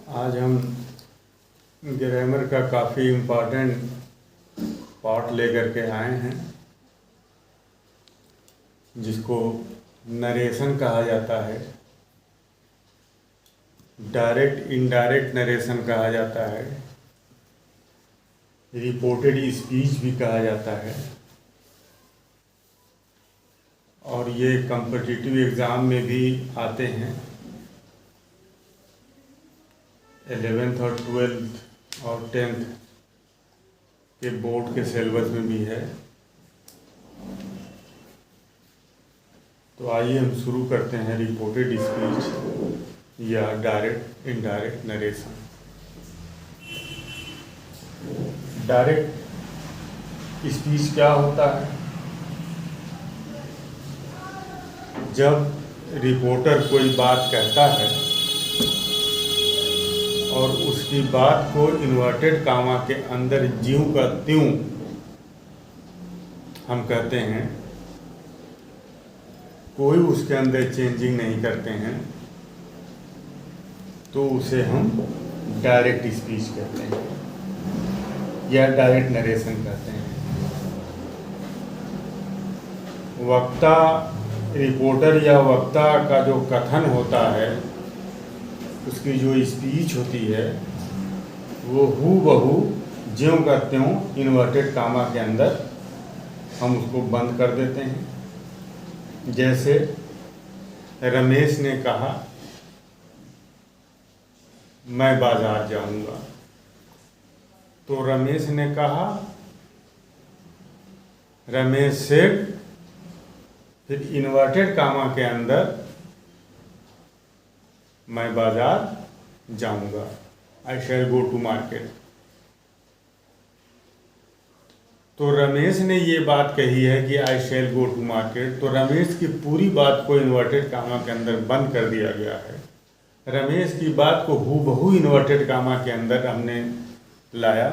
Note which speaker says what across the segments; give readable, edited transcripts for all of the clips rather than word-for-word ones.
Speaker 1: आज हम ग्रामर का काफ़ी इम्पोर्टेंट पार्ट लेकर के आए हैं, जिसको नरेशन कहा जाता है, डायरेक्ट इनडायरेक्ट नरेशन कहा जाता है, रिपोर्टेड स्पीच भी कहा जाता है। और ये कॉम्पिटिटिव एग्ज़ाम में भी आते हैं। 11th और 12th और 10th के बोर्ड के सिलेबस में भी है। तो आइए हम शुरू करते हैं रिपोर्टेड स्पीच या direct indirect narration. Direct speech क्या होता है? जब रिपोर्टर कोई बात कहता है और उसकी बात को इन्वर्टेड कामा के अंदर ज्यों का त्यों हम कहते हैं, कोई उसके अंदर चेंजिंग नहीं करते हैं, तो उसे हम डायरेक्ट स्पीच कहते हैं या डायरेक्ट नरेशन कहते हैं। वक्ता, रिपोर्टर या वक्ता का जो कथन होता है, उसकी जो स्पीच होती है, वो हूबहू ज्यों का त्यों इन्वर्टेड कामा के अंदर हम उसको बंद कर देते हैं। जैसे रमेश ने कहा, मैं बाजार जाऊंगा। तो रमेश ने कहा, रमेश सेड, फिर इन्वर्टेड कामा के अंदर मैं बाजार जाऊंगा, आई शैल गो टू मार्केट। तो रमेश ने ये बात कही है कि आई शैल गो टू मार्केट, तो रमेश की पूरी बात को इन्वर्टेड कामा के अंदर बंद कर दिया गया है। रमेश की बात को हूबहू इन्वर्टेड कामा के अंदर हमने लाया,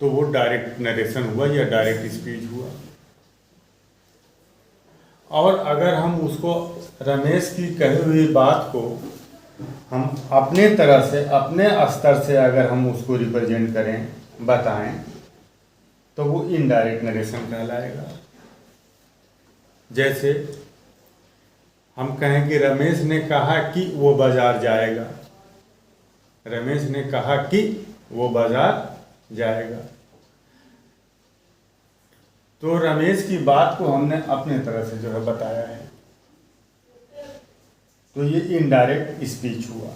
Speaker 1: तो वो डायरेक्ट नरेशन हुआ या डायरेक्ट स्पीच हुआ। और अगर हम उसको रमेश की कही हुई बात को हम अपने तरह से, अपने स्तर से अगर हम उसको रिप्रेजेंट करें, बताएं, तो वो इनडायरेक्ट नरेशन कहलाएगा। जैसे हम कहें कि रमेश ने कहा कि वो बाजार जाएगा। रमेश ने कहा कि वो बाजार जाएगा। तो रमेश की बात को हमने अपने तरह से जो है बताया है, तो ये इनडायरेक्ट स्पीच हुआ।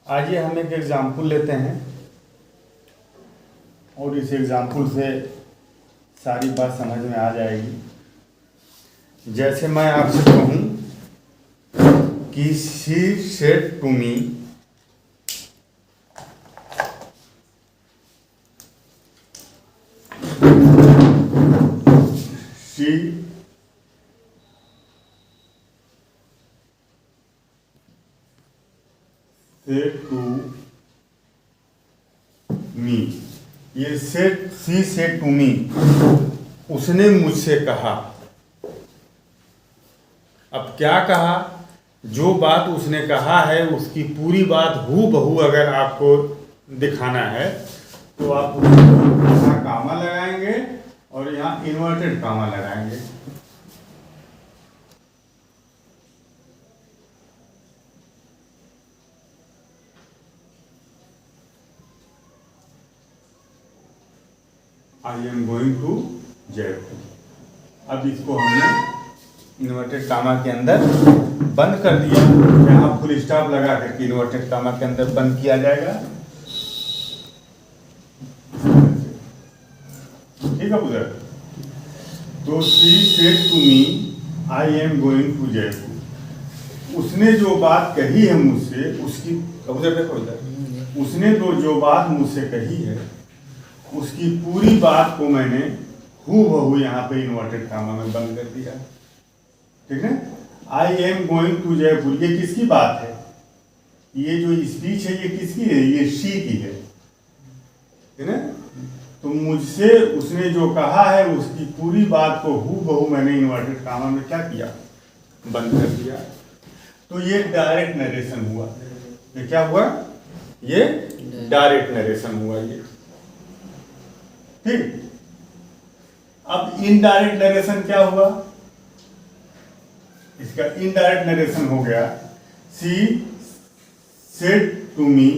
Speaker 1: आइए हम एक एग्जाम्पल लेते हैं और इस एग्जाम्पल से सारी बात समझ में आ जाएगी। जैसे मैं आपसे कहूं कि she said to me, she said to me. ये said, she said to me, उसने मुझसे कहा। अब क्या कहा? जो बात उसने कहा है उसकी पूरी बात हूबहू अगर आपको दिखाना है, तो आप यहाँ कामा लगाएंगे और यहाँ इन्वर्टेड कामा लगाएंगे। I am going to Jaipur. अब इसको हमने इन्वर्टेड कामा के अंदर बंद कर दिया। यहाँ फुल स्टॉप लगा करके इन्वर्टेड कामा के अंदर बंद किया जाएगा। ठीक है उधर। तो she said to me, I am going to Jaipur. उसने जो बात कही है मुझसे, उसकी उधर देखो, उधर उसने जो बात मुझसे कही है, उसकी पूरी बात को मैंने हूबहू यहाँ पे इन्वर्टेड कामा में बंद कर दिया। ठीक है। I am going to Jaipur, ये किसकी बात है? ये जो स्पीच है ये किसकी है? ये शी की है, ठीक है। तो मुझसे उसने जो कहा है उसकी पूरी बात को हूबहू मैंने इन्वर्टेड कामा में क्या किया? बंद कर दिया। तो ये डायरेक्ट नरेशन हुआ। ये क्या हुआ? ये डायरेक्ट नरेशन हुआ ये। ठीक। अब इनडायरेक्ट नरेशन क्या हुआ? इसका इनडायरेक्ट नरेशन हो गया, सी सेड टू मी।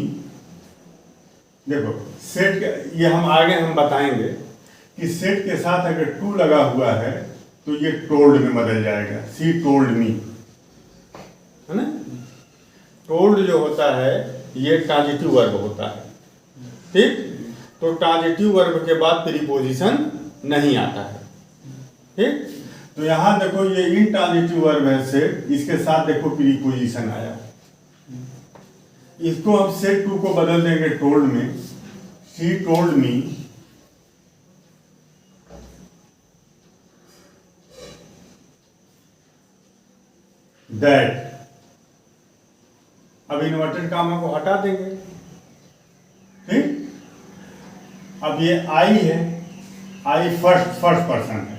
Speaker 1: देखो सेड, ये हम बताएंगे कि सेड के साथ अगर टू लगा हुआ है तो ये टोल्ड में बदल जाएगा। सी टोल्ड मी, है ना। टोल्ड जो होता है ये ट्रांजिटिव वर्ब होता है। ठीक। तो ट्रांजिटिव वर्ब के बाद प्रीपोजिशन नहीं आता है। ठीक। तो यहां देखो ये इनट्रांजिटिव वर्ब है सेड, इसके साथ देखो प्रीपोजिशन आया। इसको हम सेड टू को बदल देंगे टोल्ड में। She told me that. अब इन्वर्टेड कामा को हटा देंगे। ठीक। अब ये आई है, आई फर्स्ट पर्सन है।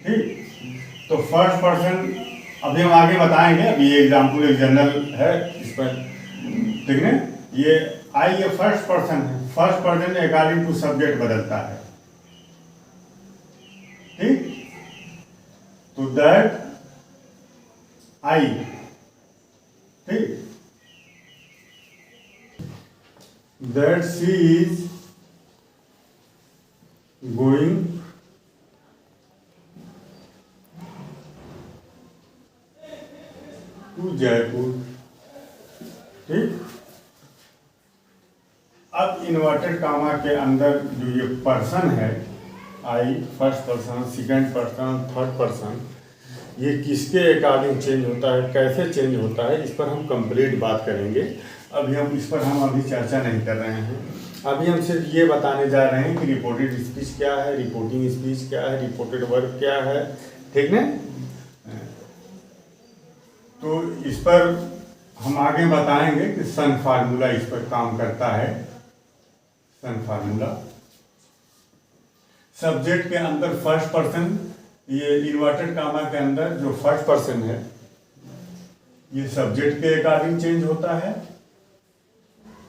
Speaker 1: ठीक। तो फर्स्ट पर्सन अभी हम आगे बताएंगे, अभी ये एग्जाम्पल एक जनरल है इस पर। ठीक है। ये आई ये फर्स्ट पर्सन है। First person according to subject बदलता है। ठीक। तो दैट आई। ठीक। That she is going to Jaipur. ठीक। अब इन्वर्टेड कामा के अंदर जो ये पर्सन है, I first person, second person, third person, ये किसके अकॉर्डिंग चेंज होता है, कैसे चेंज होता है, इस पर हम कंप्लीट बात करेंगे। अभी हम इस पर अभी चर्चा नहीं कर रहे हैं। अभी हम सिर्फ ये बताने जा रहे हैं कि रिपोर्टेड स्पीच क्या है, रिपोर्टिंग स्पीच क्या है, रिपोर्टेड वर्ब क्या है। ठीक है। तो इस पर हम आगे बताएंगे कि सन फार्मूला इस पर काम करता है। सन फार्मूला सब्जेक्ट के अंदर फर्स्ट पर्सन, ये इन्वर्टेड कामा के अंदर जो फर्स्ट पर्सन है ये सब्जेक्ट के अकॉर्डिंग चेंज होता है।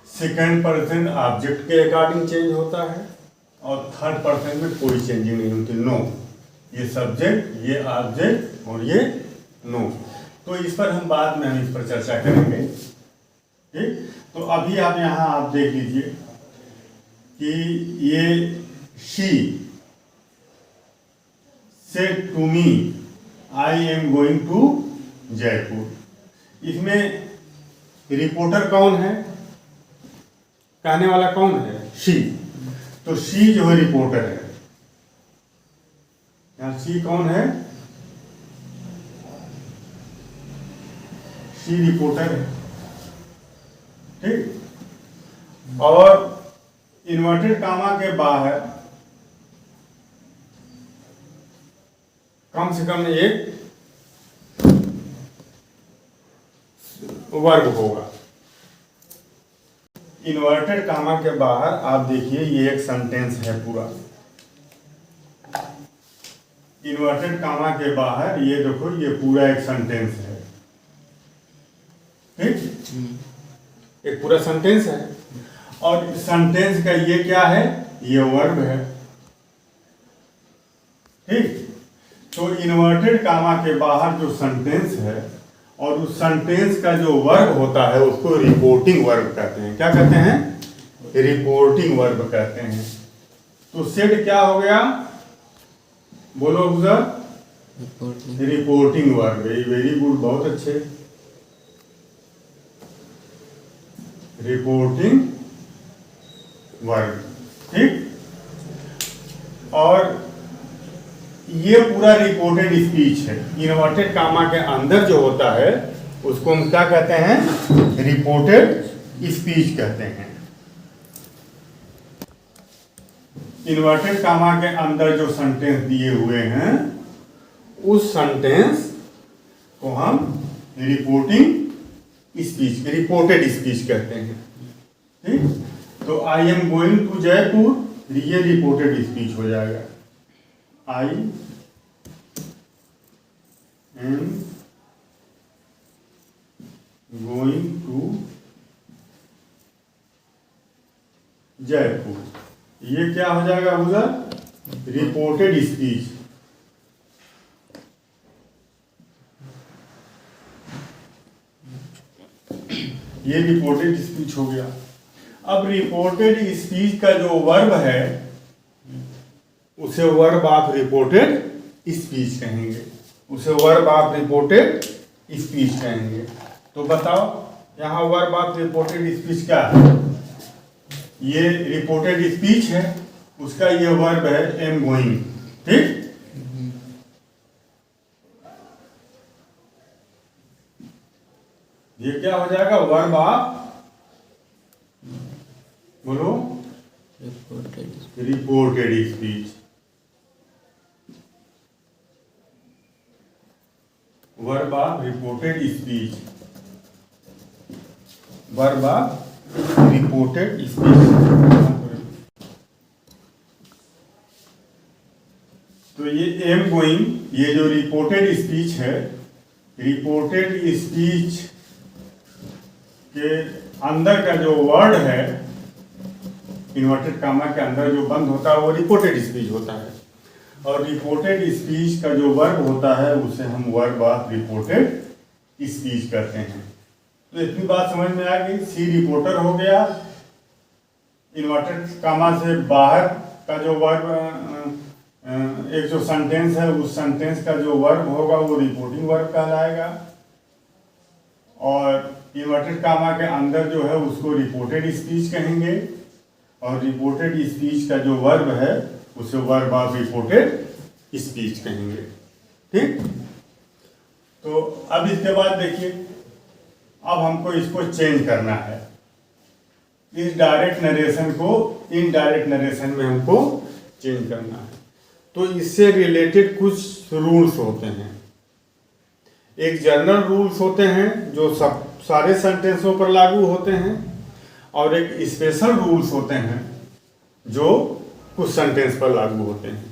Speaker 1: सेकंड पर्सन ऑब्जेक्ट के अकॉर्डिंग चेंज होता है। और थर्ड पर्सन में कोई चेंजिंग नहीं होती। नो, ये सब्जेक्ट, ये ऑब्जेक्ट और ये नो। तो इस पर हम बाद में इस पर चर्चा करेंगे। ठीक। तो अभी आप यहाँ आप देख लीजिए कि ये she said to me I am going to Jaipur. इसमें रिपोर्टर कौन है, कहने वाला कौन है? शी। तो शी जो है रिपोर्टर है। यहाँ शी कौन है? शी रिपोर्टर है। ठीक। और इन्वर्टेड कामा के बाहर कम से कम एक वर्ग होगा। इन्वर्टेड कामा के बाहर आप देखिए ये एक सेंटेंस है पूरा। इन्वर्टेड कामा के बाहर ये देखो ये पूरा एक सेंटेंस है। ठीक। एक पूरा सेंटेंस है और सेंटेंस का ये क्या है? ये वर्ब है। ठीक। तो इन्वर्टेड कामा के बाहर जो सेंटेंस है और उस सेंटेंस का जो वर्ब होता है उसको रिपोर्टिंग वर्ब कहते हैं। क्या कहते हैं? रिपोर्टिंग वर्ब कहते हैं। तो सेड क्या हो गया? बोलो sir. Reporting verb. Very good, बहुत अच्छे। Reporting verb. ठीक। और ये पूरा रिपोर्टेड स्पीच है। इन्वर्टेड कामा के अंदर जो होता है उसको हम क्या कहते हैं? रिपोर्टेड स्पीच कहते हैं। इन्वर्टेड कामा के अंदर जो सेंटेंस दिए हुए हैं उस सेंटेंस को हम रिपोर्टिंग स्पीच, रिपोर्टेड स्पीच कहते हैं। ठीक। तो I am going to Jaipur, ये रिपोर्टेड स्पीच हो जाएगा। I am going to Jaipur, ये क्या हो जाएगा उधर, रिपोर्टेड स्पीच। ये रिपोर्टेड स्पीच हो गया। अब रिपोर्टेड स्पीच का जो वर्ब है उसे वर्ब ऑफ रिपोर्टेड स्पीच कहेंगे, उसे वर्ब ऑफ रिपोर्टेड स्पीच कहेंगे। तो बताओ यहाँ वर्ब ऑफ रिपोर्टेड स्पीच क्या है, ये रिपोर्टेड स्पीच है, उसका ये वर्ब है एम गोइंग, ठीक। ये क्या हो जाएगा, वर्ब ऑफ, बोलो, reported speech. Verb of reported speech, verb of reported speech. तो ये एम गोइंग, ये जो रिपोर्टेड स्पीच है, रिपोर्टेड स्पीच के अंदर का जो वर्ड है, इन्वर्टेड कामा के अंदर जो बंद होता है वो रिपोर्टेड स्पीच होता है, और रिपोर्टेड स्पीच का जो वर्ब होता है उसे हम वर्ब ऑफ रिपोर्टेड स्पीच करते हैं। तो इतनी बात समझ में आ गई। सी रिपोर्टर हो गया, इन्वर्टेड कामा से बाहर का जो वर्ब, एक जो सेंटेंस है उस सेंटेंस का जो वर्ब होगा वो रिपोर्टिंग वर्ब कहलाएगा, और इन्वर्टेड कामा के अंदर जो है उसको रिपोर्टेड स्पीच कहेंगे, और रिपोर्टेड स्पीच का जो वर्ब है उसे वर्ब ऑफ रिपोर्टेड स्पीच कहेंगे, ठीक। तो अब इसके बाद देखिए, अब हमको इसको चेंज करना है, इस डायरेक्ट नरेशन को इनडायरेक्ट नरेशन में हमको चेंज करना है। तो इससे रिलेटेड कुछ रूल्स होते हैं। एक जनरल रूल्स होते हैं जो सब सारे सेंटेंसों पर लागू होते हैं, और एक स्पेशल रूल्स होते हैं जो कुछ सेंटेंस पर लागू होते हैं।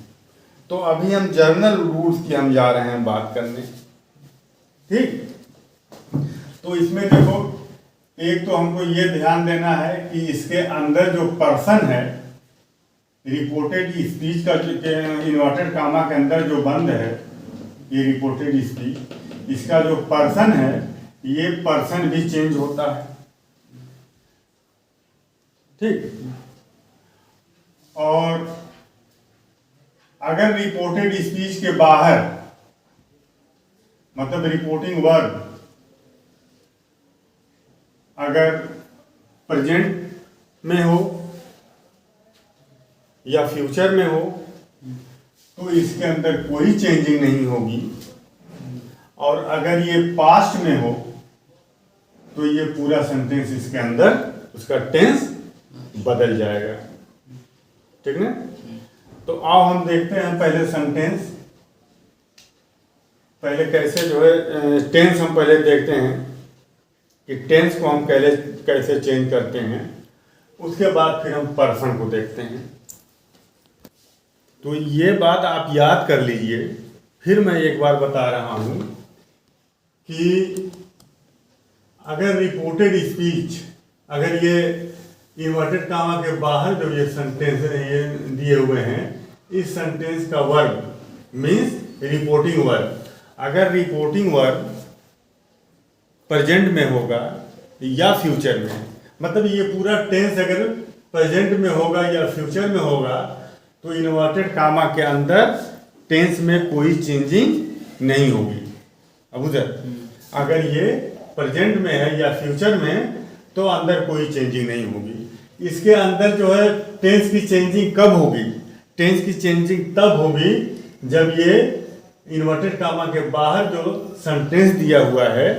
Speaker 1: तो अभी हम जनरल रूल्स की हम जा रहे हैं बात करने, ठीक। तो इसमें देखो, एक तो हमको ये ध्यान देना है कि इसके अंदर जो पर्सन है, रिपोर्टेड स्पीच का इन्वर्टेड कामा के अंदर जो बंद है ये रिपोर्टेड स्पीच, इसका जो पर्सन है ये पर्सन भी चेंज होता है, ठीक। और अगर रिपोर्टेड स्पीच के बाहर, मतलब रिपोर्टिंग वर्ब अगर प्रेजेंट में हो या फ्यूचर में हो तो इसके अंदर कोई चेंजिंग नहीं होगी, और अगर ये पास्ट में हो तो ये पूरा सेंटेंस इसके अंदर उसका टेंस बदल जाएगा, ठीक ना। तो आओ हम देखते हैं पहले सेंटेंस, पहले कैसे जो है टेंस हम पहले देखते हैं कि टेंस को हम कैसे चेंज करते हैं, उसके बाद फिर हम पर्सन को देखते हैं। तो ये बात आप याद कर लीजिए, फिर मैं एक बार बता रहा हूं कि अगर रिपोर्टेड स्पीच, अगर ये इन्वर्टेड कामा के बाहर जो ये सेंटेंस ये दिए हुए हैं, इस सेंटेंस का वर्ब मीन्स रिपोर्टिंग वर्ब, अगर रिपोर्टिंग वर्ब प्रेजेंट में होगा या फ्यूचर में, मतलब ये पूरा टेंस अगर प्रेजेंट में होगा या फ्यूचर में होगा तो इन्वर्टेड कामा के अंदर टेंस में कोई चेंजिंग नहीं होगी। अब उधर अगर ये प्रेजेंट में है या फ्यूचर में तो अंदर कोई चेंजिंग नहीं होगी। इसके अंदर जो है टेंस की चेंजिंग कब होगी, टेंस की चेंजिंग तब होगी जब ये इन्वर्टेड कामा के बाहर जो सेंटेंस दिया हुआ है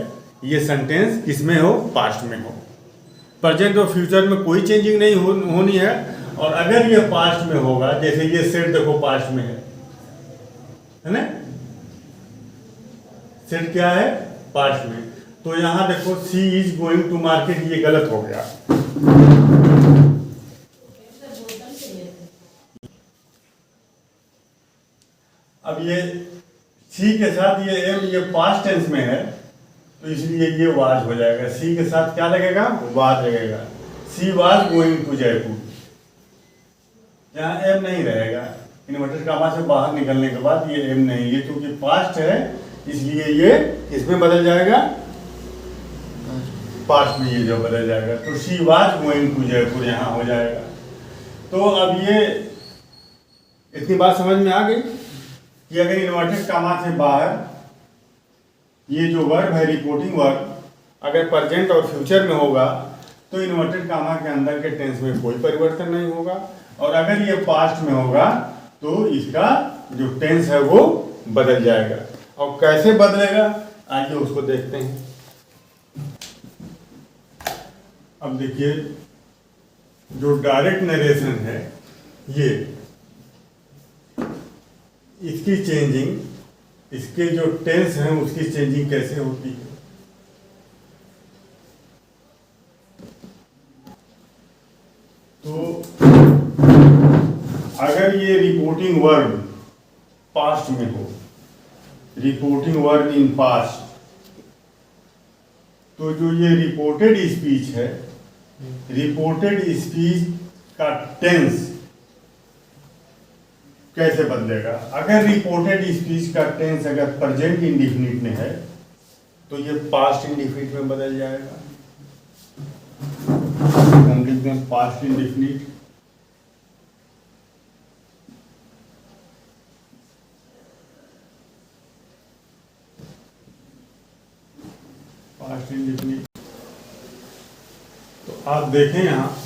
Speaker 1: ये सेंटेंस किसमें हो, पास्ट में हो। प्रेजेंट और फ्यूचर में कोई चेंजिंग नहीं होनी है, और अगर ये पास्ट में होगा, जैसे ये सेट देखो पास्ट में है ना, सेट क्या है, पास्ट में। तो यहां देखो सी इज गोइंग टू मार्केट, ये गलत हो गया। अब ये सी के साथ ये एम, ये पास्ट टेंस में है, तो इसलिए ये वाज हो जाएगा। सी के साथ क्या लगेगा? वाज लगेगा। She was going to Jaipur. यहाँ एम नहीं रहेगा, इन्वर्टेड कामा से बाहर निकलने के बाद ये एम नहीं, ये क्योंकि पास्ट है इसलिए ये इसमें बदल जाएगा, पास्ट में ये जो बदल जाएगा। तो she was going to Jaipur यहाँ हो जाएगा। तो अब ये इतनी बात समझ में आ गई कि अगर इन्वर्टेड कामा से बाहर ये जो वर्ब है रिपोर्टिंग वर्ब अगर प्रेजेंट और फ्यूचर में होगा तो इन्वर्टेड कामा के अंदर के टेंस में कोई परिवर्तन नहीं होगा, और अगर ये पास्ट में होगा तो इसका जो टेंस है वो बदल जाएगा। और कैसे बदलेगा आइए उसको देखते हैं। अब देखिए जो डायरेक्ट नरेशन है ये इसकी चेंजिंग, इसके जो टेंस हैं उसकी चेंजिंग कैसे होती है। तो अगर ये रिपोर्टिंग वर्ब पास्ट में हो, रिपोर्टिंग वर्ब इन पास्ट, तो जो ये रिपोर्टेड स्पीच है, रिपोर्टेड स्पीच का टेंस कैसे बदलेगा। अगर रिपोर्टेड स्पीच का टेंस अगर प्रेजेंट इंडिफिनिट में है तो ये पास्ट इंडिफिनिट में बदल जाएगा। हम लिखते हैं पास्ट इंडिफिनिट। Past indefinite. तो आप देखें यहाँ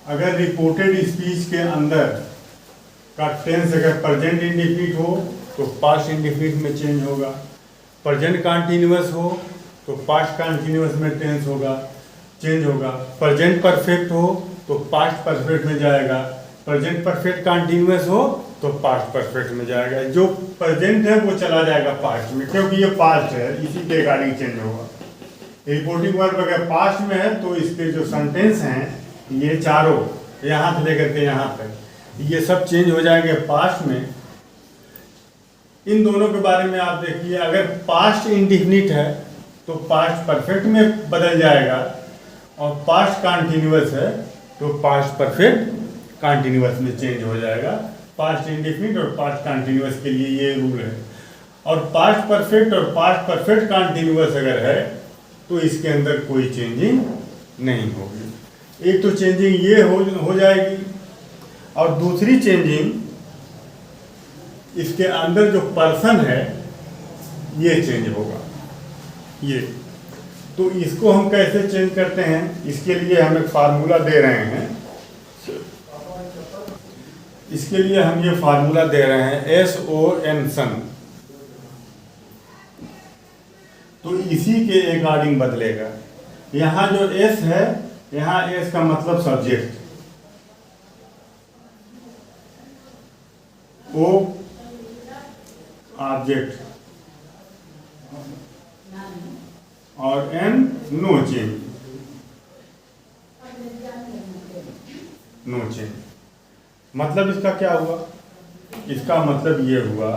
Speaker 1: अगर रिपोर्टेड स्पीच के अंदर का टेंस अगर प्रेजेंट इंडिफिनिट हो तो पास्ट इंडिफिनिट में चेंज होगा, प्रेजेंट कंटीन्यूअस हो तो पास्ट कंटीन्यूअस में टेंस होगा, चेंज होगा, प्रेजेंट परफेक्ट हो तो पास्ट परफेक्ट में जाएगा, प्रेजेंट परफेक्ट कंटीन्यूअस हो तो पास्ट परफेक्ट में जाएगा। जो प्रेजेंट है वो चला जाएगा पास्ट में, क्योंकि ये पास्ट है, इसी के अकॉर्डिंग चेंज होगा। रिपोर्टिंग वर्ब अगर पास्ट में है तो इसके जो सेंटेंस हैं ये चारों यहाँ से लेकर के यहाँ तक ये सब चेंज हो जाएंगे पास्ट में। इन दोनों के बारे में आप देखिए, अगर पास्ट इंडिफिनिट है तो पास्ट परफेक्ट में बदल जाएगा, और पास्ट कंटीन्यूअस है तो पास्ट परफेक्ट कंटीन्यूअस में चेंज हो जाएगा। पास्ट इंडिफिनिट और पास्ट कंटीन्यूअस के लिए ये रूल है। और पास्ट परफेक्ट और पास्ट परफेक्ट कंटीन्यूअस अगर है तो इसके अंदर कोई चेंजिंग नहीं होगी। एक तो चेंजिंग ये हो जाएगी, और दूसरी चेंजिंग इसके अंदर जो पर्सन है ये चेंज होगा। ये तो इसको हम कैसे चेंज करते हैं, इसके लिए हम एक फार्मूला दे रहे हैं। इसके लिए हम ये फार्मूला दे रहे हैं SON सन। तो इसी के अकॉर्डिंग बदलेगा। यहाँ जो S है, यहाँ S का मतलब सब्जेक्ट, O ऑब्जेक्ट, और N no change, no change. मतलब इसका क्या हुआ? इसका मतलब ये हुआ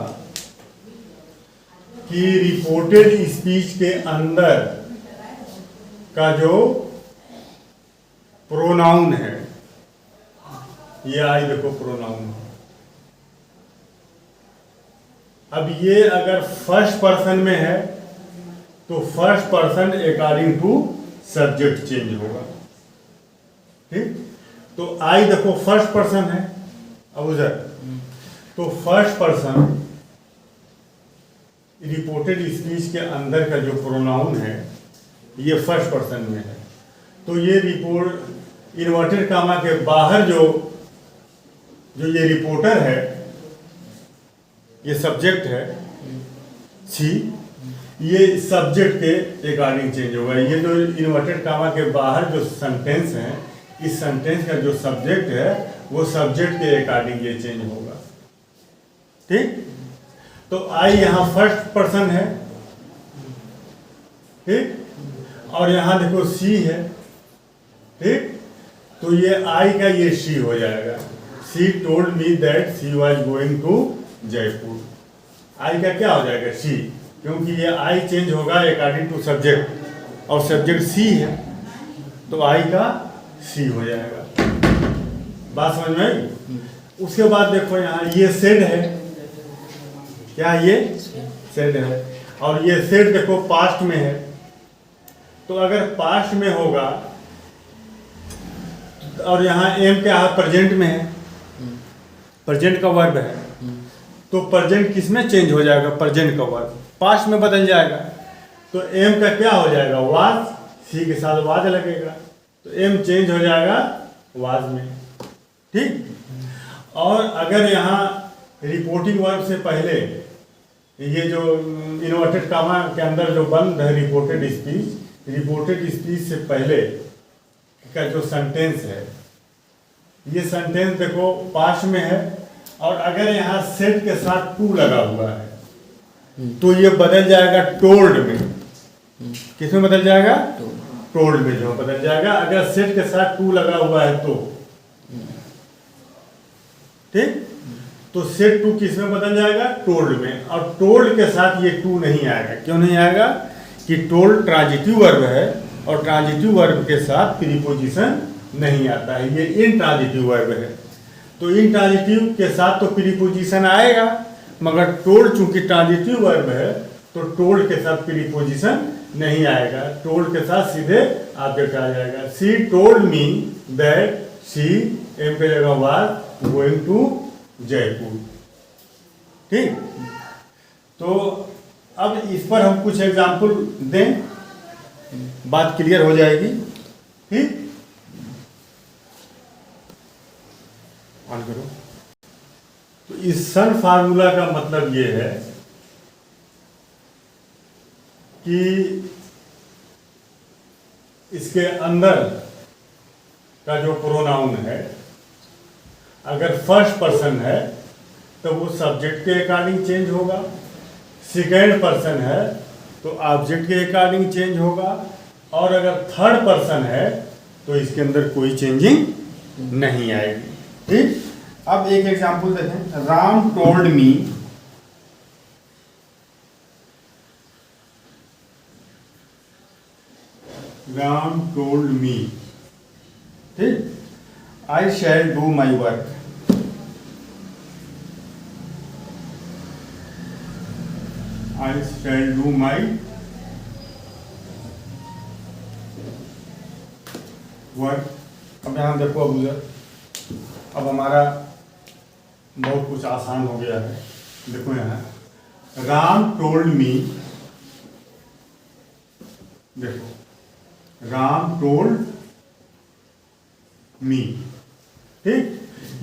Speaker 1: कि रिपोर्टेड स्पीच के अंदर का जो प्रोनाउन है, ये आई देखो प्रोनाउन, अब ये अगर फर्स्ट पर्सन में है तो first person according to subject change होगा। ठीक, तो आई देखो फर्स्ट पर्सन है, अब उधर तो फर्स्ट पर्सन रिपोर्टेड स्पीच के अंदर का जो प्रोनाउन है ये फर्स्ट पर्सन में है। तो ये रिपोर्ट इन्वर्टेड कामा के बाहर जो ये रिपोर्टर है, ये सब्जेक्ट है सी, ये सब्जेक्ट के अकॉर्डिंग चेंज होगा। ये जो इन्वर्टेड कामा के बाहर जो सेंटेंस है, इस सेंटेंस का जो सब्जेक्ट है वो सब्जेक्ट के अकॉर्डिंग ये चेंज होगा। ठीक, तो आई यहाँ फर्स्ट पर्सन है, ठीक, और यहाँ देखो सी है, ठीक, तो ये आई का ये शी हो जाएगा। She told me that she was going to Jaipur. I का क्या हो जाएगा? शी। क्योंकि ये आई चेंज होगा अकॉर्डिंग टू सब्जेक्ट और सब्जेक्ट सी है तो आई का सी हो जाएगा। बात समझ में आई? उसके बाद देखो यहाँ ये सेड है, क्या ये सेड है, और ये सेड देखो पास्ट में है। तो अगर पास्ट में होगा और यहाँ एम क्या है, प्रेजेंट में है, प्रेजेंट का वर्ब है, तो प्रेजेंट किस में चेंज हो जाएगा, प्रेजेंट का वर्ब पास्ट में बदल जाएगा। तो एम का क्या हो जाएगा, वाज, सी के साथ वाज लगेगा तो एम चेंज हो जाएगा वाज में। ठीक। और अगर यहाँ रिपोर्टिंग वर्ब से पहले ये जो इन्वर्टेड कामा के अंदर जो बंद है रिपोर्टेड स्पीच, रिपोर्टेड स्पीच से पहले का जो सेंटेंस है, ये सेंटेंस देखो पास्ट में है और अगर यहाँ सेट के साथ टू लगा हुआ है तो ये बदल जाएगा टोल्ड में। किसमें बदल जाएगा, टोल्ड में जो बदल जाएगा अगर सेट के साथ टू लगा हुआ है तो। ठीक। तो सेट टू किस में बदल जाएगा, टोल्ड में। और टोल्ड के साथ ये टू नहीं आएगा। क्यों नहीं आएगा कि टोल्ड ट्रांजिटिव वर्ब है और ट्रांजिटिव वर्ब के साथ प्रीपोजिशन नहीं आता है, ये इंट्रांजिटिव वर्ब है। तो इंट्रांजिटिव के साथ तो प्रीपोजिशन आएगा, मगर टोल्ड चूंकि ट्रांजिटिव वर्ब है तो टोल्ड के साथ प्रीपोजिशन नहीं आएगा, टोल्ड के साथ सीधे ऑब्जेक्ट आ जाएगा। She told me that she am पे जगह वाज गोइंग टू जयपुर। ठीक। तो अब इस पर हम कुछ एग्जाम्पल दें, बात क्लियर हो जाएगी। ठीक। ऑन करो। तो इस सन फार्मूला का मतलब ये है कि इसके अंदर का जो प्रोनाउन है अगर फर्स्ट पर्सन है तो वो सब्जेक्ट के अकॉर्डिंग चेंज होगा, सेकेंड पर्सन है तो ऑब्जेक्ट के अकॉर्डिंग चेंज होगा, और अगर थर्ड पर्सन है तो इसके अंदर कोई चेंजिंग नहीं आएगी। ठीक। अब एक एग्जांपल देखें, Ram told me, Ram told me. ठीक। I shall do my work, I shall do my work. अब यहां देखो, अब उधर अब हमारा बहुत कुछ आसान हो गया है। देखो यहाँ राम टोल्ड मी, देखो राम टोल्ड मी। ठीक।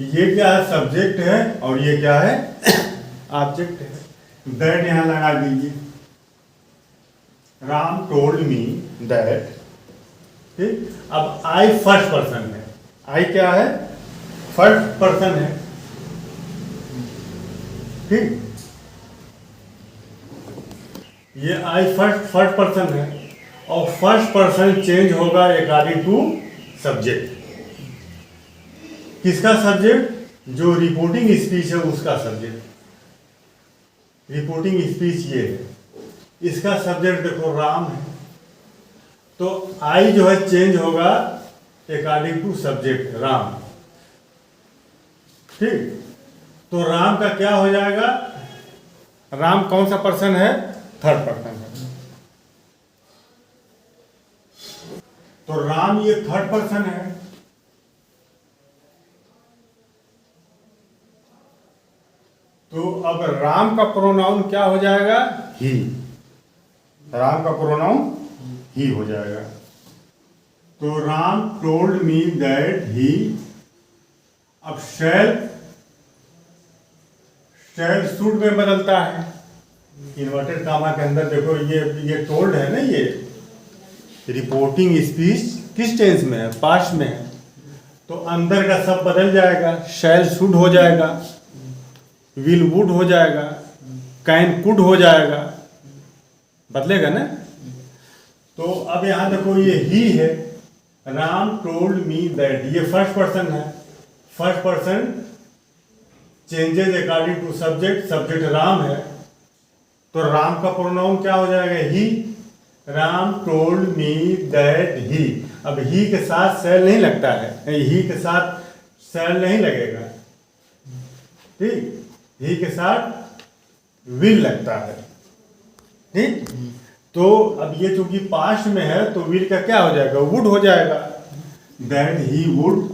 Speaker 1: ये क्या है, सब्जेक्ट है और ये क्या है, ऑब्जेक्ट है। दैट यहां लगा दीजिए, राम टोल्ड मी दैट। ठीक। अब आई फर्स्ट पर्सन है, आई क्या है, फर्स्ट पर्सन है। ठीक। ये आई फर्स्ट पर्सन है और फर्स्ट पर्सन चेंज होगा अकॉर्डिंग टू सब्जेक्ट। किसका सब्जेक्ट, जो रिपोर्टिंग स्पीच है उसका सब्जेक्ट। रिपोर्टिंग स्पीच ये है, इसका सब्जेक्ट देखो राम है, तो आई जो है चेंज होगा अकॉर्डिंग टू सब्जेक्ट राम। ठीक। तो राम का क्या हो जाएगा, राम कौन सा पर्सन है, थर्ड पर्सन है, तो राम ये थर्ड पर्सन है। तो अब राम का प्रोनाउन क्या हो जाएगा, ही। राम का प्रोनाउन ही हो जाएगा। तो Ram told me that he, अब शैल शुड में बदलता है इन्वर्टेड कामा के अंदर। देखो ये टोल्ड है ना, ये रिपोर्टिंग स्पीच किस टेंस में है, पास्ट में है, तो अंदर का सब बदल जाएगा। शैल शुड हो जाएगा, विल वुड हो जाएगा, कैन कुड हो जाएगा, बदलेगा ना। तो अब यहां देखो ये ही है, राम टोल्ड मी दैट, ये फर्स्ट पर्सन है, first person changes according to subject, subject Ram है, तो राम का प्रोनाउन क्या हो जाएगा? He. Ram told me that he. अब ही के साथ शैल नहीं लगता है, ही के साथ शैल नहीं लगेगा, ठीक। ही के साथ विल लगता है, ठीक। तो अब ये चूंकि पास्ट में है तो विल का क्या हो जाएगा? वुड हो जाएगा। That he would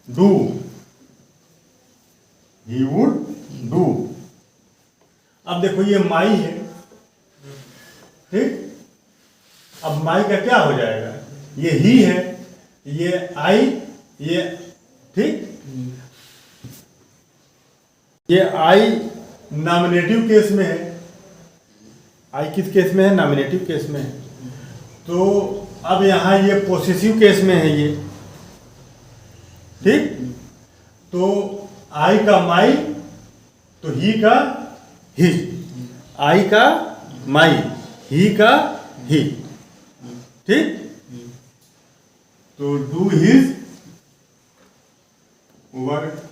Speaker 1: do, he would do. अब देखो ये माई है, ठीक। अब माई का क्या हो जाएगा? ये ही है, ये आई, ये, ठीक। ये आई नॉमिनेटिव केस में है। आई किस केस में है? नॉमिनेटिव केस में है। तो अब यहां ये पोसेसिव केस में है ये, ठीक। तो आई का माई, तो ही का हिज, आई का माई, ही का ही, ठीक। तो do his work,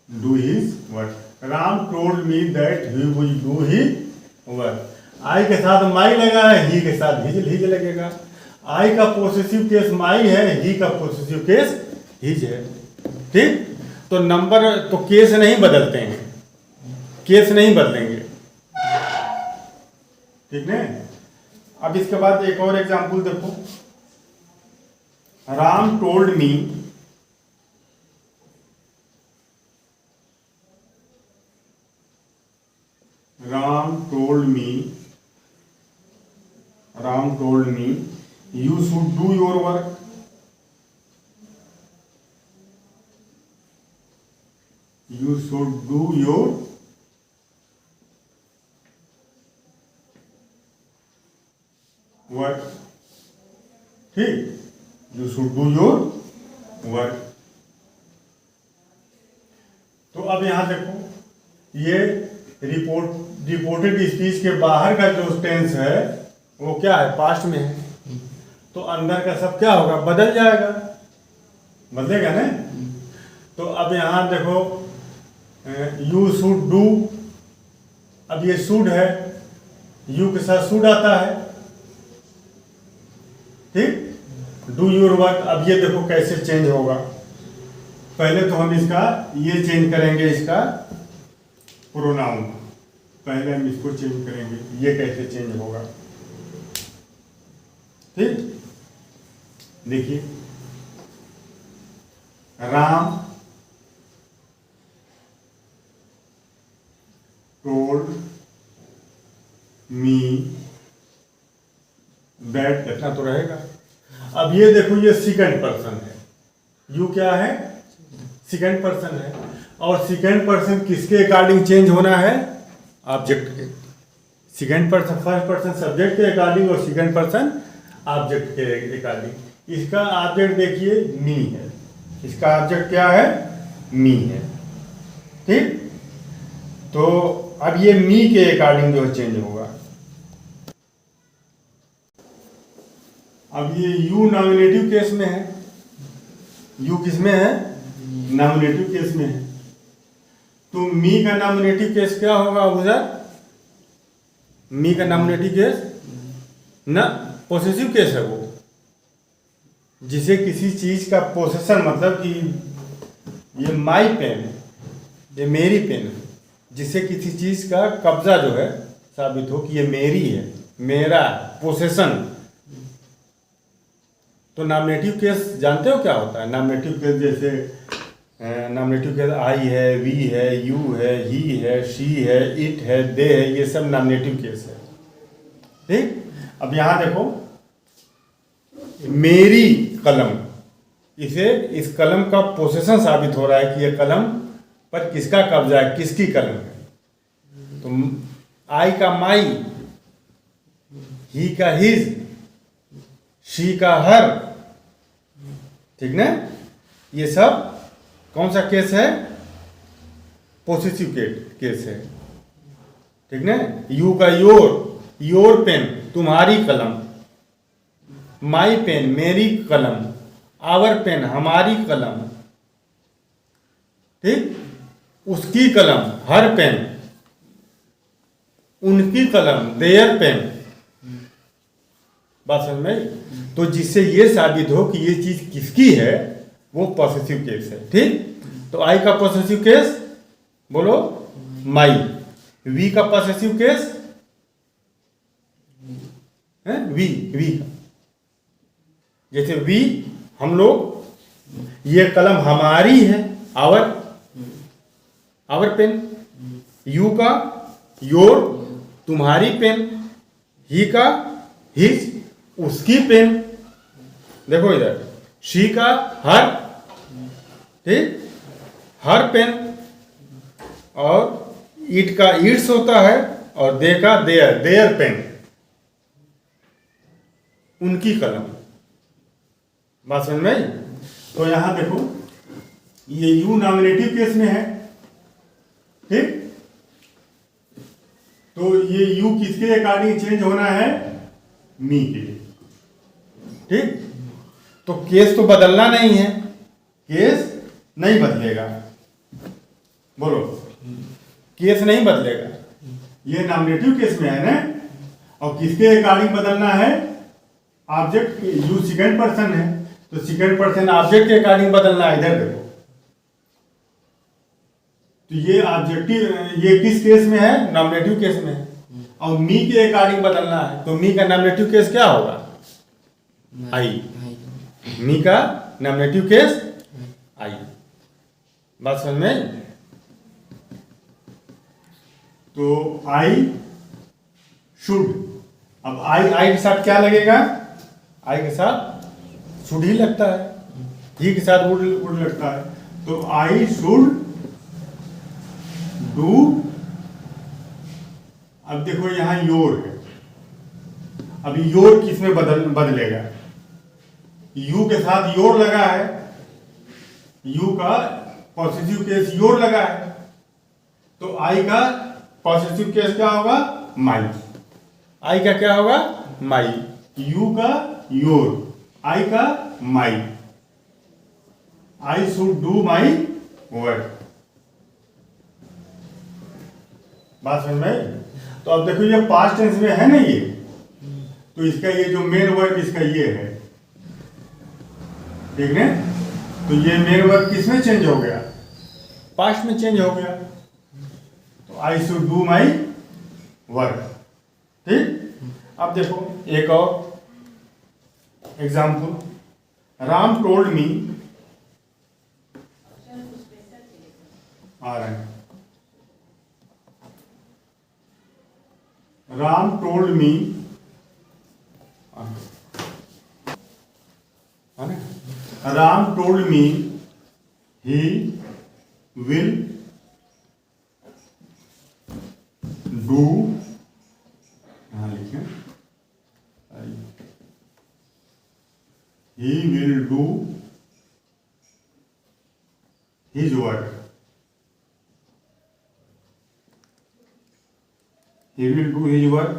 Speaker 1: do his work. Ram told me that he would do his work. I के साथ माई लगा है, ही के साथ हिज लगेगा। आई का पोसेसिव केस माई है, ही का पोसेसिव केस हिज है, ठीक। तो नंबर, तो केस नहीं बदलते हैं, केस नहीं बदलेंगे, ठीक है। अब इसके बाद एक और एग्जांपल देखो। Ram told me, Ram told me you should do your work. You should do your work, ठीक। You should do your work। तो अब यहां देखो, ये रिपोर्टेड स्पीच के बाहर का जो टेंस है वो क्या है? पास्ट में है। तो अंदर का सब क्या होगा? बदल जाएगा, बदलेगा ना। तो अब यहां देखो, यू शुड डू, अब ये शुड है, यू के साथ शुड आता है, ठीक। Do your work. अब ये देखो कैसे चेंज होगा। पहले तो हम इसका ये चेंज करेंगे, इसका प्रोनाउन पहले हम इसको चेंज करेंगे। ये कैसे चेंज होगा, ठीक। देखिए, राम टोल्ड मी दैट, इतना तो रहेगा। अब ये देखो, ये सेकंड पर्सन है, यू क्या है? सेकंड पर्सन है। और सेकंड पर्सन किसके अकॉर्डिंग चेंज होना है? ऑब्जेक्ट के। Second person, first person subject के अकॉर्डिंग और सेकंड पर्सन ऑब्जेक्ट के अकॉर्डिंग। इसका ऑब्जेक्ट देखिए मी है, इसका ऑब्जेक्ट क्या है? मी है, ठीक। तो अब ये मी के अकॉर्डिंग जो चेंज होगा। अब ये यू नॉमिनेटिव केस में है, यू किस में है? नॉमिनेटिव केस में है। तो मी का नॉमिनेटिव केस क्या होगा उधर? मी का नॉमिनेटिव केस ना पोसेसिव केस है वो, जिसे किसी चीज का पोसेशन, मतलब कि ये माई पेन, ये मेरी पेन, जिससे किसी चीज का कब्जा जो है साबित हो कि ये मेरी है, मेरा पोसेशन। तो नॉमिनेटिव केस जानते हो क्या होता है? नॉमिनेटिव केस जैसे नॉमिनेटिव केस आई है, वी है, यू है, ही है, शी है, इट है, दे है, ये सब नॉमिनेटिव केस है, ठीक। अब यहां देखो, मेरी कलम, इसे इस कलम का पोसेशन साबित हो रहा है कि यह कलम पर किसका कब्जा है, किसकी कलम है। तो आई का माई, ही का हिज, शी का हर, ठीक ना। ये सब कौन सा केस है? पोसेसिव केस है, ठीक ना। यू का योर पेन, तुम्हारी कलम, माई पेन, मेरी कलम, आवर पेन, हमारी कलम, उसकी कलम, हर पेन, उनकी कलम, देयर पेन। बात समझ में आई? तो जिससे ये साबित हो कि ये चीज किसकी है, वो पॉसेसिव केस है। ठीक, तो आई का पॉसेसिव केस बोलो माई, वी का पॉसेसिव केस है वी, वी का, जैसे वी हम लोग, ये कलम हमारी है, आवर, आवर पेन, यू का योर, तुम्हारी पेन, ही का हिज, उसकी पेन, देखो इधर, शी का हर, ठीक, हर पेन, और इट का इट्स होता है, और दे का देयर, देयर पेन, उनकी कलम। बात समझ में आई? तो यहां देखो ये यू नॉमिनेटिव केस में है, ठीक, तो ये यू किसके अकॉर्डिंग चेंज होना है, मी के, ठीक, तो केस तो बदलना नहीं है, केस नहीं बदलेगा, बोलो केस नहीं बदलेगा, ये नॉमिनेटिव केस में है ना, और किसके अकॉर्डिंग बदलना है, ऑब्जेक्ट, यू सेकंड पर्सन है, तो सेकंड पर्सन ऑब्जेक्ट के अकॉर्डिंग बदलना है। इधर देखो, तो ये ऑब्जेक्टिव, ये किस केस में है, नॉमिनेटिव केस में है, और मी के अकॉर्डिंग बदलना है, तो मी का नॉमिनेटिव केस क्या होगा, आई, मी का नॉमिनेटिव केस आई। बात समझ में? तो आई शुड, अब आई के साथ क्या लगेगा, आई के साथ शुड ही लगता है, ही के साथ वुड लगता है, तो आई शुड डू। अब देखो यहां योर है, अब योर किस में बदलेगा, यू के साथ योर लगा है, यू का पॉजिटिव केस योर लगा है, तो आई का पॉजिटिव केस क्या होगा, माई, आई का क्या होगा, माई, यू का योर, आई का my, I should do my work. बात समझ में? तो अब देखो ये पास्ट टेंस में है ना ये, तो इसका ये जो मेन वर्ब इसका ये है, ठीक है, तो ये मेन वर्ब किस में चेंज हो गया, पास्ट में चेंज हो गया, तो आई शुड डू माई वर्क, ठीक। अब देखो एक और एग्जाम्पल, राम टोल्ड मी, आ रहे हैं, Ram told me, Ram told me he will do, यहां लिखें, he will do his work, he will do his work।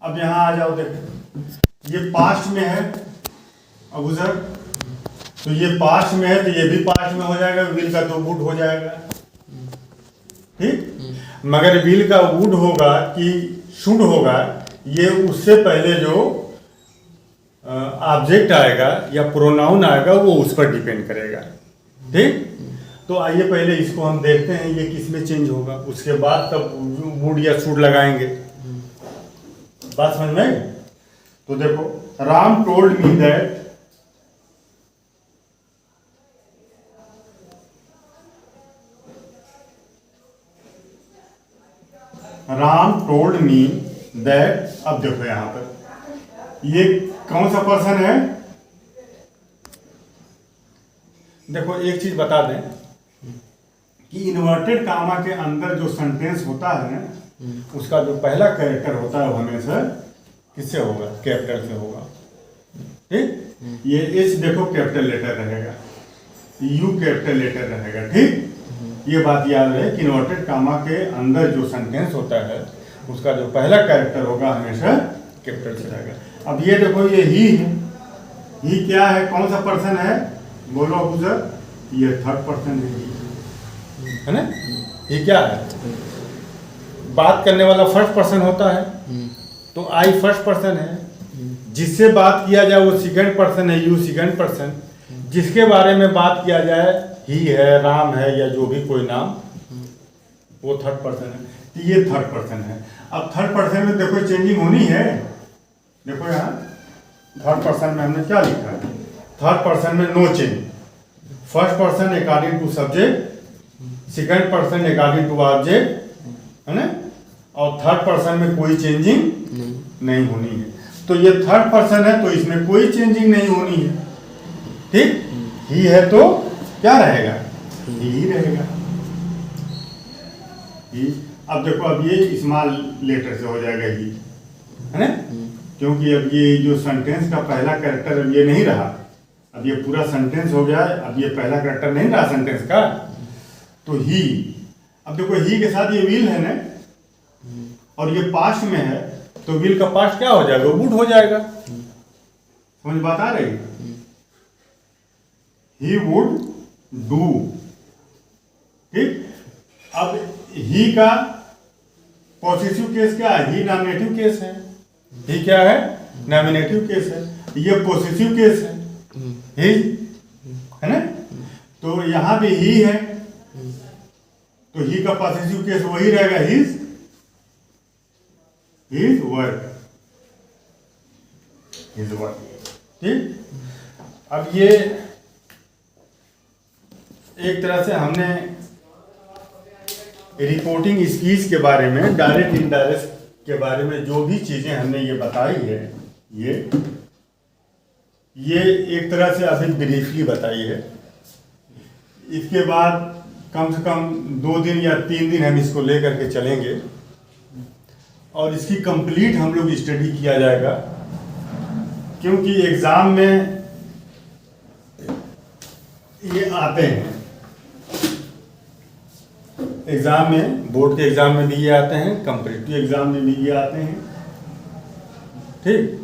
Speaker 1: अब यहां आ जाओ, देखो ये पास्ट में है, अब उधर, तो ये पास्ट में है तो ये भी पास्ट में हो जाएगा, विल का तो वुड हो जाएगा, ठीक, मगर विल का वुड होगा कि शुड होगा, ये उससे पहले जो ऑब्जेक्ट आएगा या प्रोनाउन आएगा वो उस पर डिपेंड करेगा, ठीक। तो आइए पहले इसको हम देखते हैं ये किस में चेंज होगा, उसके बाद तब वुड या शुड लगाएंगे। बात समझ में? तो देखो, Ram told me that, Ram told me that, अब देखो यहां पर ये कौन सा पर्सन है, देखो एक चीज बता दें कि इन्वर्टेड कामा के अंदर जो सेंटेंस होता है ना, उसका जो पहला कैरेक्टर होता है वो हमेशा किससे होगा, कैपिटल से होगा, ठीक। ये एच देखो कैपिटल लेटर रहेगा, यू कैपिटल लेटर रहेगा, ठीक। ये बात याद रहे कि इन्वर्टेड कामा के अंदर जो सेंटेंस होता है उसका जो पहला कैरेक्टर होगा हमेशा कैपिटल से रहेगा। अब ये देखो ये ही है, ही क्या है, कौन सा पर्सन है, बोलो अबूजर, ये थर्ड पर्सन है, है ना। ये क्या है, बात करने वाला फर्स्ट पर्सन होता है, तो आई फर्स्ट पर्सन है, जिससे बात किया जाए वो सेकंड पर्सन है, यू सेकंड पर्सन, जिसके बारे में बात किया जाए ही है, राम है, या जो भी कोई नाम, वो थर्ड पर्सन है। तो ये थर्ड पर्सन है। अब थर्ड पर्सन में देखो चेंजिंग होनी है, देखो यहाँ थर्ड पर्सन में हमने क्या लिखा है, थर्ड पर्सन में no change, first person according to subject, second person according to object, है ना, और थर्ड पर्सन में कोई चेंजिंग नहीं होनी है। तो ये थर्ड पर्सन है तो इसमें कोई चेंजिंग नहीं होनी है, ठीक। ही है तो क्या रहेगा, ही रहेगा, ही। अब देखो अब ये स्मॉल लेटर से हो जाएगा ही, है ना, क्योंकि अब ये जो सेंटेंस का पहला कैरेक्टर अब ये नहीं रहा, अब ये पूरा सेंटेंस हो गया है, अब ये पहला कैरेक्टर नहीं रहा सेंटेंस का, तो ही। अब देखो ही के साथ ये विल है ना, और ये पास्ट में है, तो विल का पास्ट क्या हो जाएगा, वुड हो जाएगा। समझ बात आ रही, ही वुड डू, ठीक। अब ही का पॉसेसिव केस क्या है, ही नॉमिनेटिव केस है, ही क्या है, नॉमिनेटिव केस है, ये पॉसेसिव केस है, ही, है ना। तो यहां भी ही है, तो ही का पॉसेसिव केस वही रहेगा, हिज वर्क, हिज वर्क, ठीक। अब ये एक तरह से हमने रिपोर्टिंग स्पीच के बारे में, डायरेक्ट इनडायरेक्ट के बारे में जो भी चीजें हमने ये बताई है, ये एक तरह से अभी ब्रीफली बताई है। इसके बाद कम से कम 2 दिन या 3 दिन हम इसको लेकर के चलेंगे और इसकी कंप्लीट हम लोग स्टडी किया जाएगा, क्योंकि एग्जाम में ये आते हैं, एग्जाम में, बोर्ड के एग्जाम में भी ये आते हैं, कंपटीटिव एग्जाम में भी ये आते हैं, ठीक।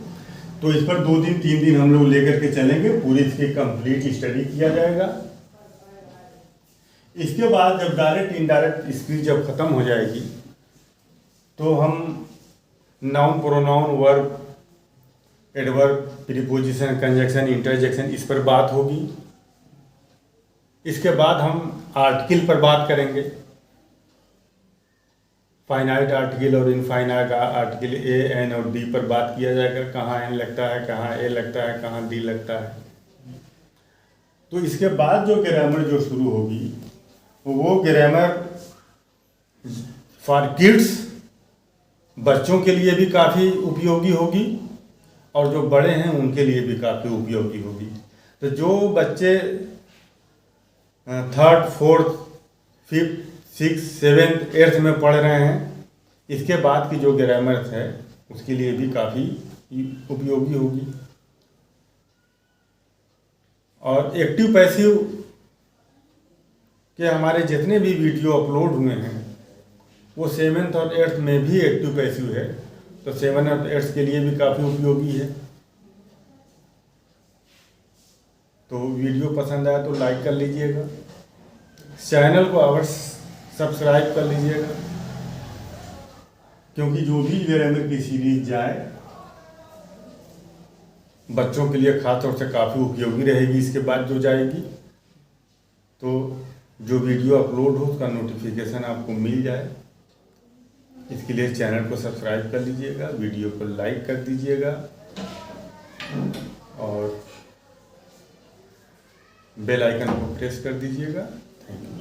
Speaker 1: तो इस पर 2 दिन 3 दिन हम लोग लेकर के चलेंगे, पूरी इसकी कंप्लीट स्टडी किया जाएगा। इसके बाद जब डायरेक्ट इनडायरेक्ट स्पीच जब खत्म हो जाएगी, तो हम noun, pronoun, verb, adverb, preposition, conjunction, interjection, इस पर बात होगी। इसके बाद हम आर्टिकल पर बात करेंगे, फाइनाइट आर्टिकल और इनफाइनाइट आर्टिकल, ए, एन और डी पर बात किया जाएगा, कहाँ एन लगता है, कहाँ ए लगता है, कहाँ डी लगता है। तो इसके बाद जो ग्रामर जो शुरू होगी, वो ग्रामर फॉर किड्स, बच्चों के लिए भी काफ़ी उपयोगी होगी, और जो बड़े हैं उनके लिए भी काफ़ी उपयोगी होगी। तो जो बच्चे 3rd, 4th, 5th, 6th, 7th, 8th में पढ़ रहे हैं, इसके बाद की जो ग्रामर है उसके लिए भी काफ़ी उपयोगी होगी। और एक्टिव पैसिव के हमारे जितने भी वीडियो अपलोड हुए हैं, वो 7th और 8th में भी एक्टिव पैसिव है, तो 7th और 8th के लिए भी काफ़ी उपयोगी है। तो वीडियो पसंद आया तो लाइक कर लीजिएगा, चैनल को अवश्य सब्सक्राइब कर लीजिएगा, क्योंकि जो भी ग्रामर की सीरीज जाए बच्चों के लिए खास तौर से काफ़ी उपयोगी रहेगी। इसके बाद जो जाएगी, तो जो वीडियो अपलोड हो उसका नोटिफिकेशन आपको मिल जाए, इसके लिए चैनल को सब्सक्राइब कर लीजिएगा, वीडियो को लाइक कर दीजिएगा और बेल आइकन को प्रेस कर दीजिएगा। Thank you.